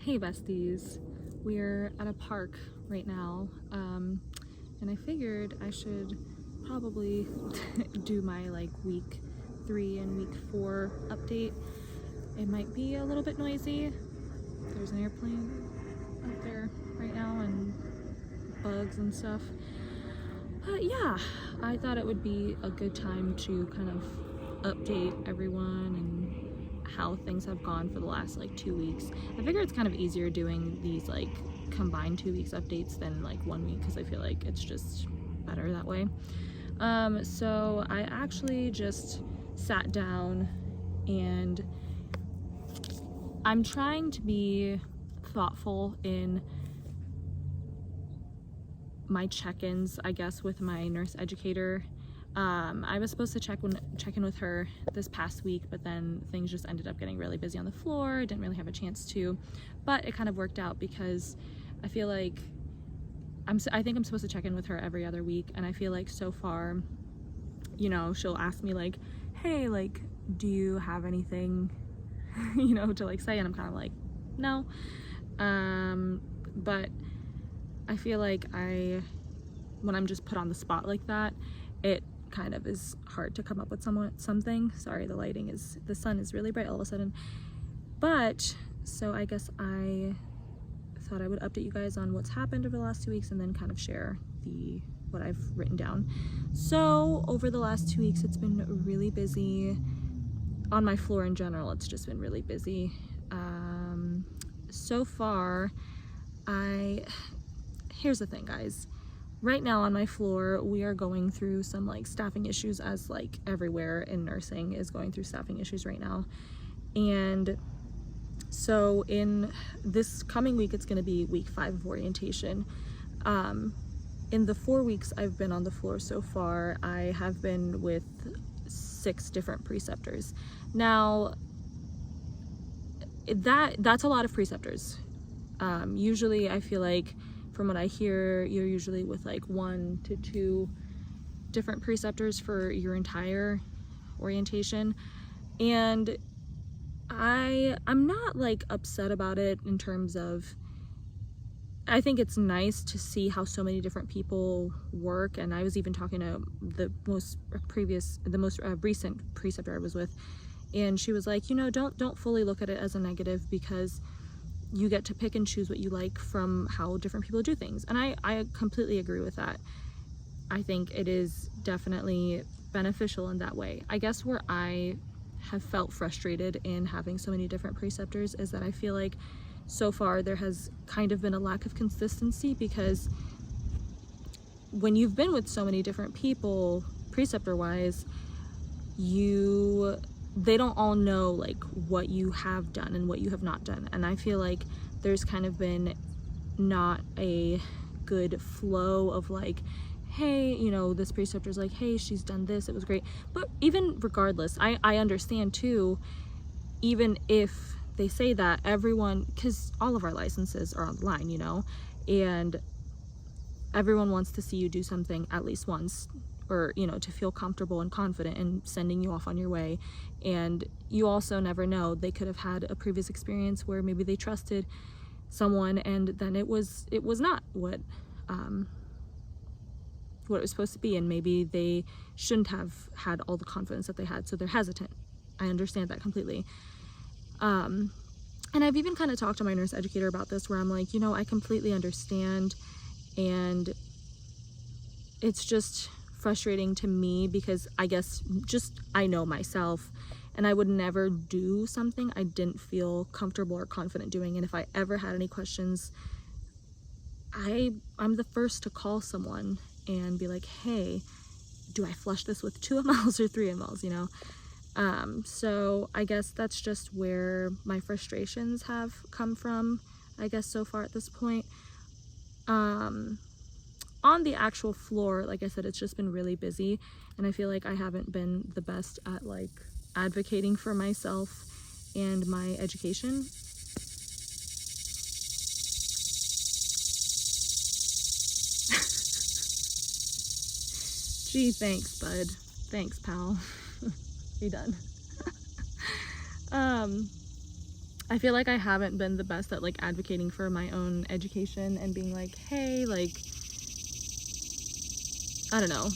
Hey besties, we're at a park right now, and I figured I should probably do my week 3 and week 4 update. It might be a little bit noisy. There's an airplane out there right now and bugs and stuff. But yeah, I thought it would be a good time to kind of update everyone and how things have gone for the last 2 weeks. I figure it's kind of easier doing these combined 2 weeks updates than 1 week, because I feel like it's just better that way. So I actually just sat down and I'm trying to be thoughtful in my check-ins, I guess, with my nurse educator. I was supposed to check in with her this past week, but then things just ended up getting really busy on the floor. I didn't really have a chance to, but it kind of worked out because I feel like I think I'm supposed to check in with her every other week, and I feel like so far, she'll ask me hey, do you have anything, to say, and I'm kind of no. But I feel like when I'm just put on the spot like that, it kind of is hard to come up with something. Sorry, the sun is really bright all of a sudden. But, so I guess I thought I would update you guys on what's happened over the last 2 weeks and then kind of share what I've written down. So, over the last 2 weeks, it's been really busy. On my floor in general, it's just been really busy. So far, here's the thing, guys. Right now on my floor, we are going through some staffing issues, as everywhere in nursing is going through staffing issues right now. And so in this coming week, it's going to be week 5 of orientation. In the 4 weeks I've been on the floor so far, I have been with 6 different preceptors. Now, that's a lot of preceptors. Usually I feel like, from what I hear, you're usually with 1 to 2 different preceptors for your entire orientation. And I'm not upset about it in terms of, I think it's nice to see how so many different people work. And I was even talking to the most recent preceptor I was with, and she was don't fully look at it as a negative, because you get to pick and choose what you like from how different people do things. And I completely agree with that. I think it is definitely beneficial in that way. I guess where I have felt frustrated in having so many different preceptors is that I feel like so far there has kind of been a lack of consistency, because when you've been with so many different people, preceptor wise, they don't all know what you have done and what you have not done. And I feel like there's kind of been not a good flow of hey, this preceptor's hey, she's done this, it was great. But even regardless, I understand too, even if they say that, everyone, because all of our licenses are online, and everyone wants to see you do something at least once, or to feel comfortable and confident in sending you off on your way. And you also never know, they could have had a previous experience where maybe they trusted someone and then it was not what it was supposed to be, and maybe they shouldn't have had all the confidence that they had, so they're hesitant. I understand that completely. And I've even kind of talked to my nurse educator about this, where I'm I completely understand, and it's just frustrating to me, because I guess I know myself, and I would never do something I didn't feel comfortable or confident doing. And if I ever had any questions, I'm the first to call someone and be hey, do I flush this with 2 mLs or 3 mLs, so I guess that's just where my frustrations have come from, I guess, so far at this point. On the actual floor, like I said, it's just been really busy, and I feel like I haven't been the best at advocating for myself and my education. Gee, thanks, bud. Thanks, pal. Be done. I feel like I haven't been the best at like advocating for my own education and being like, hey, like, I don't know.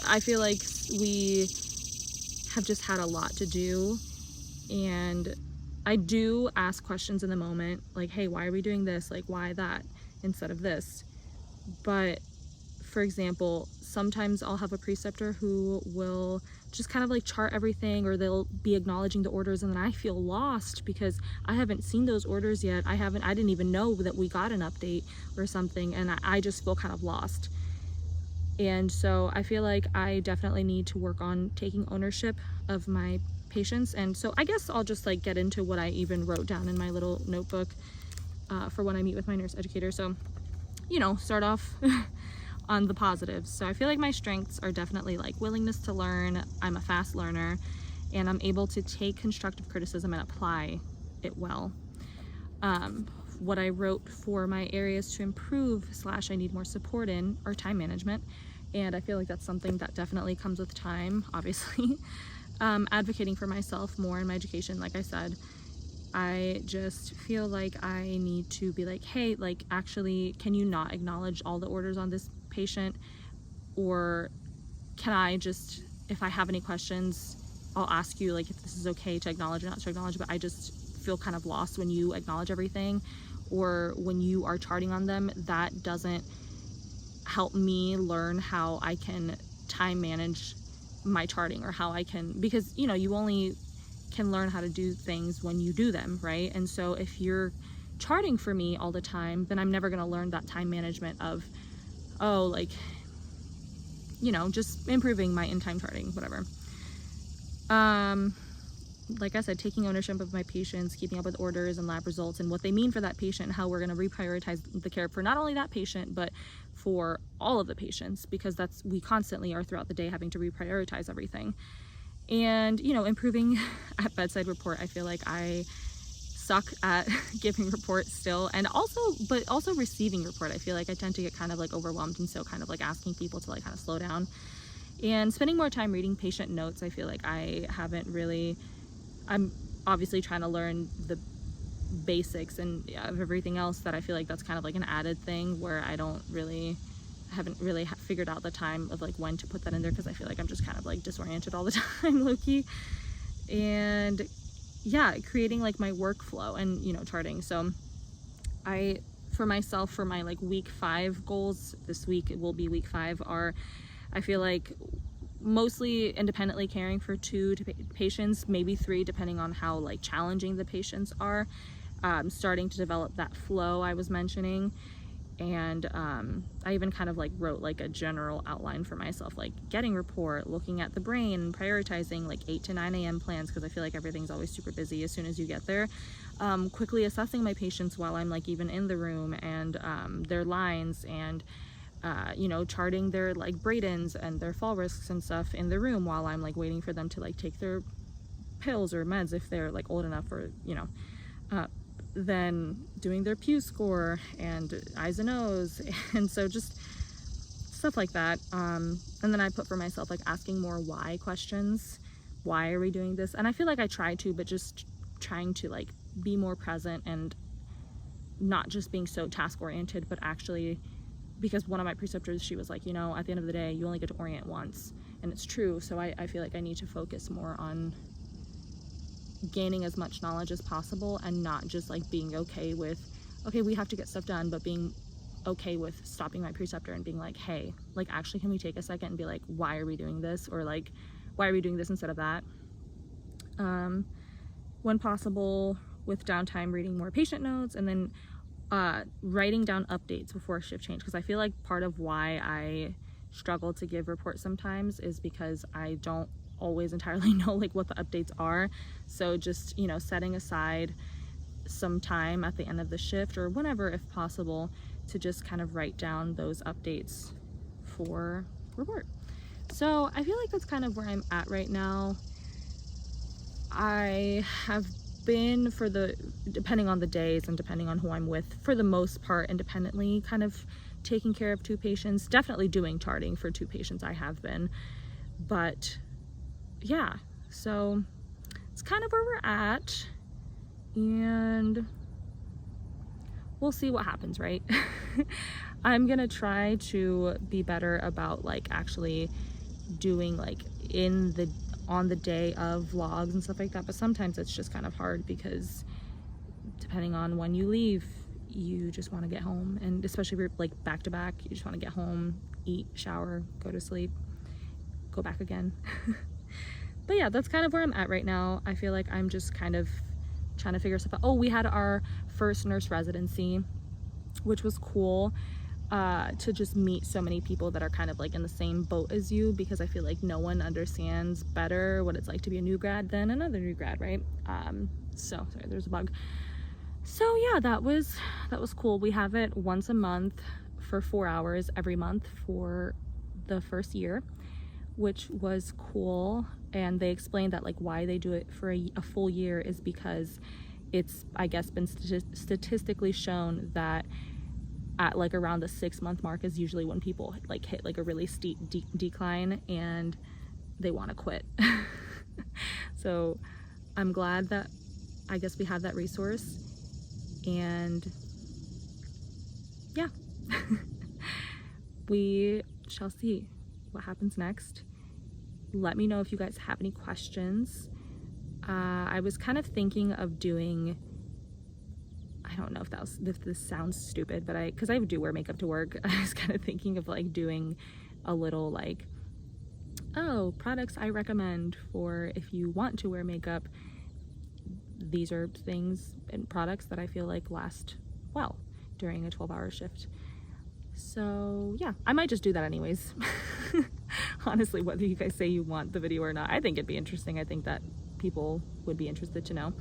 I feel like we have just had a lot to do, and I do ask questions in the moment, like, hey, why are we doing this? Like, why that instead of this? But for example, sometimes I'll have a preceptor who will just kind of like chart everything, or they'll be acknowledging the orders, and then I feel lost because I haven't seen those orders yet. I didn't even know that we got an update or something, and I just feel kind of lost. And so I feel like I definitely need to work on taking ownership of my patients. And so I guess I'll just like get into what I even wrote down in my little notebook for when I meet with my nurse educator. So, you know, start off on the positives. So I feel like my strengths are definitely like willingness to learn. I'm a fast learner, and I'm able to take constructive criticism and apply it well. What I wrote for my areas to improve / I need more support in are time management, and I feel like that's something that definitely comes with time, obviously. Advocating for myself more in my education, like I said. I just feel like I need to be like, hey, like, actually, can you not acknowledge all the orders on this patient? Or can I just, if I have any questions, I'll ask you, like, if this is okay to acknowledge or not to acknowledge, but I just feel kind of lost when you acknowledge everything, or when you are charting on them. That doesn't help me learn how I can time manage my charting, or how I can, because, you know, you only can learn how to do things when you do them, right? And so if you're charting for me all the time, then I'm never going to learn that time management of, oh, like, you know, just improving my in-time charting, whatever. Like I said, taking ownership of my patients, keeping up with orders and lab results and what they mean for that patient, and how we're going to reprioritize the care for not only that patient, but for all of the patients, because we constantly are throughout the day having to reprioritize everything. And, you know, improving at bedside report. I feel like I suck at giving reports still, and also receiving report. I feel like I tend to get kind of like overwhelmed, and so kind of like asking people to like kind of slow down, and spending more time reading patient notes. I feel like I haven't really, I'm obviously trying to learn the basics and of everything else, that I feel like that's kind of like an added thing where I haven't really figured out the time of like when to put that in there, because I feel like I'm just kind of like disoriented all the time, low-key. And yeah, creating like my workflow and, you know, charting. So for myself, for my like week 5 goals, this week it will be week 5, are, I feel like, mostly independently caring for 2 patients, maybe 3, depending on how like challenging the patients are. Starting to develop that flow I was mentioning. And I even kind of like wrote like a general outline for myself, like getting report, looking at the brain, prioritizing like 8 to 9 a.m. plans, because I feel like everything's always super busy as soon as you get there. Quickly assessing my patients while I'm like even in the room, and their lines, and you know, charting their like break-ins and their fall risks and stuff in the room while I'm like waiting for them to like take their pills or meds if they're like old enough, or, you know, then doing their Pew score and eyes and O's, and so just stuff like that. And then I put for myself like asking more why questions. Why are we doing this? And I feel like I try to, but just trying to like be more present, and not just being so task oriented, but actually, because one of my preceptors, she was like, you know, at the end of the day, you only get to orient once, and it's true. So I feel like I need to focus more on gaining as much knowledge as possible, and not just like being okay with, okay, we have to get stuff done, but being okay with stopping my preceptor and being like, hey, like, actually, can we take a second and be like, why are we doing this? Or like, why are we doing this instead of that? When possible, with downtime, reading more patient notes, and then writing down updates before shift change, because I feel like part of why I struggle to give reports sometimes is because I don't always entirely know like what the updates are. So just, you know, setting aside some time at the end of the shift, or whenever, if possible, to just kind of write down those updates for report. So I feel like that's kind of where I'm at right now. I have been, depending on the days and depending on who I'm with, for the most part independently kind of taking care of 2 patients, definitely doing charting for 2 patients I have been, but yeah, so it's kind of where we're at. and we'll see what happens, right? I'm gonna try to be better about like actually doing like on the day of vlogs and stuff like that, but sometimes it's just kind of hard because depending on when you leave, you just want to get home, and especially if you're like back to back, you just want to get home, eat, shower, go to sleep, go back again. But yeah, that's kind of where I'm at right now. I feel like I'm just kind of trying to figure stuff out. Oh, we had our first nurse residency, which was cool, to just meet so many people that are kind of like in the same boat as you, because I feel like no one understands better what it's like to be a new grad than another new grad, right? So sorry, there's a bug. So yeah, that was cool. We have it once a month for 4 hours every month for the first year, which was cool. And they explained that like why they do it for a full year is because it's, I guess, been statistically shown that at like around the 6-month mark is usually when people like hit like a really steep decline and they want to quit. So I'm glad that I guess we have that resource, and yeah. We shall see what happens next. Let me know if you guys have any questions. I was kind of thinking of doing, I don't know if this sounds stupid, but because I do wear makeup to work, I was kind of thinking of like doing a little like, oh, products I recommend for if you want to wear makeup. These are things and products that I feel like last well during a 12-hour shift. So yeah, I might just do that anyways. Honestly, whether you guys say you want the video or not, I think it'd be interesting. I think that people would be interested to know.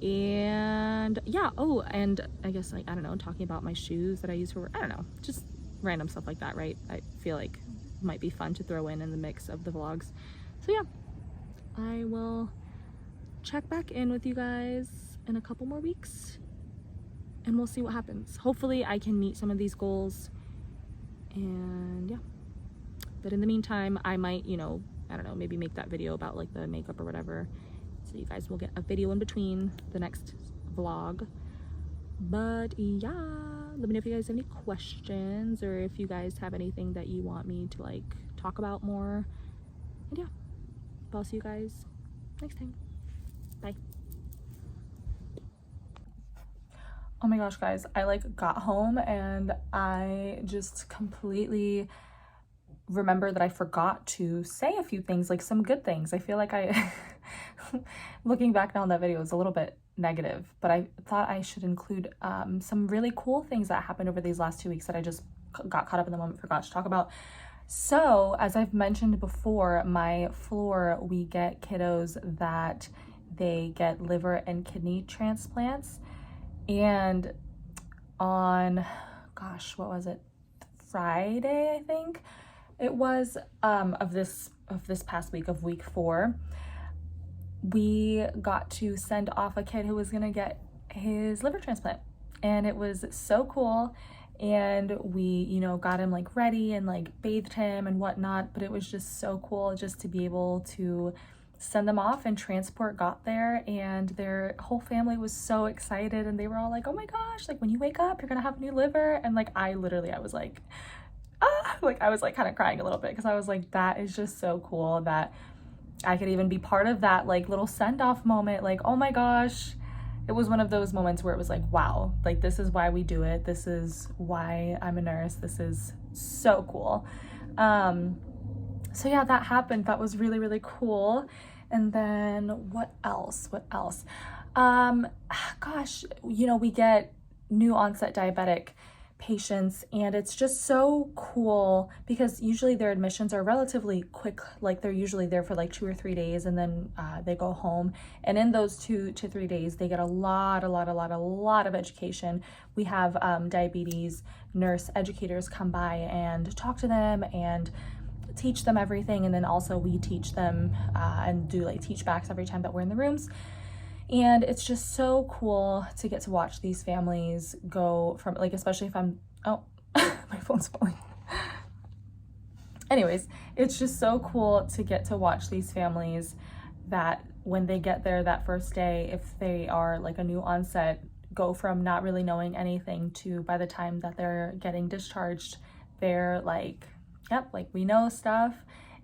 And yeah, oh, and I guess like, I don't know, talking about my shoes that I use for work, I don't know, just random stuff like that, right? I feel like might be fun to throw in the mix of the vlogs. So yeah, I will check back in with you guys in a couple more weeks and we'll see what happens. Hopefully I can meet some of these goals, and yeah. But in the meantime, I might, you know, I don't know, maybe make that video about like the makeup or whatever, so you guys will get a video in between the next vlog. But yeah, let me know if you guys have any questions or if you guys have anything that you want me to like talk about more. And yeah, I'll see you guys next time. Bye. Oh my gosh, guys, I like got home and I just completely remember that I forgot to say a few things, like some good things. I feel like I looking back now on that video is a little bit negative, but I thought I should include some really cool things that happened over these last 2 weeks that I just got caught up in the moment, forgot to talk about. So as I've mentioned before, my floor, we get kiddos that they get liver and kidney transplants. And on, gosh, what was it? Friday, I think it was, of this past week, of week 4, we got to send off a kid who was gonna get his liver transplant, and it was so cool. And we, you know, got him like ready and like bathed him and whatnot, but it was just so cool just to be able to send them off, and transport got there and their whole family was so excited, and they were all like, oh my gosh, like when you wake up you're gonna have a new liver. And like I was like, like I was like kind of crying a little bit, because I was like, that is just so cool that I could even be part of that like little send-off moment. Like, oh my gosh, it was one of those moments where it was like, wow, like this is why we do it, this is why I'm a nurse, this is so cool. So yeah, that happened. That was really, really cool. And then what else? Gosh, you know, we get new onset diabetic patients, and it's just so cool because usually their admissions are relatively quick. Like they're usually there for like 2 or 3 days, and then they go home. And in those 2 to 3 days, they get a lot of education. We have diabetes nurse educators come by and talk to them and teach them everything, and then also we teach them and do like teach backs every time that we're in the rooms. And it's just so cool to get to watch these families go from, like, especially if I'm, oh, my phone's falling. Anyways, it's just so cool to get to watch these families that when they get there that first day, if they are like a new onset, go from not really knowing anything to by the time that they're getting discharged, they're like, yep, like we know stuff.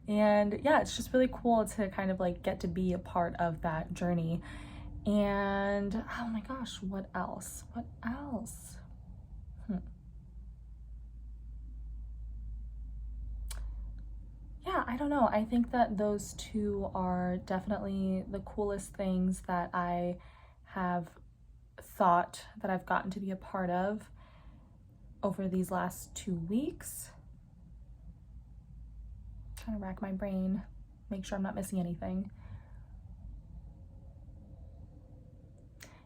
And yeah, it's just really cool to kind of like get to be a part of that journey. And oh my gosh, what else? What else? Yeah, I don't know. I think that those two are definitely the coolest things that I have thought that I've gotten to be a part of over these last 2 weeks. I'm trying to rack my brain, make sure I'm not missing anything.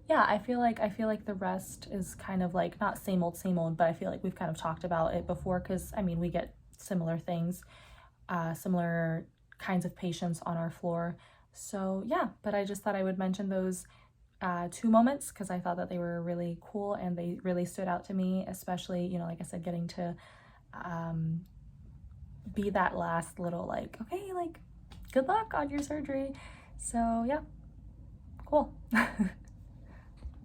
Yeah, I feel like the rest is kind of like not same old, but I feel like we've kind of talked about it before, because I mean, we get similar things, similar kinds of patients on our floor. So yeah, but I just thought I would mention those 2 moments because I thought that they were really cool and they really stood out to me, especially, you know, like I said, getting to be that last little like, okay, like good luck on your surgery. So yeah, cool.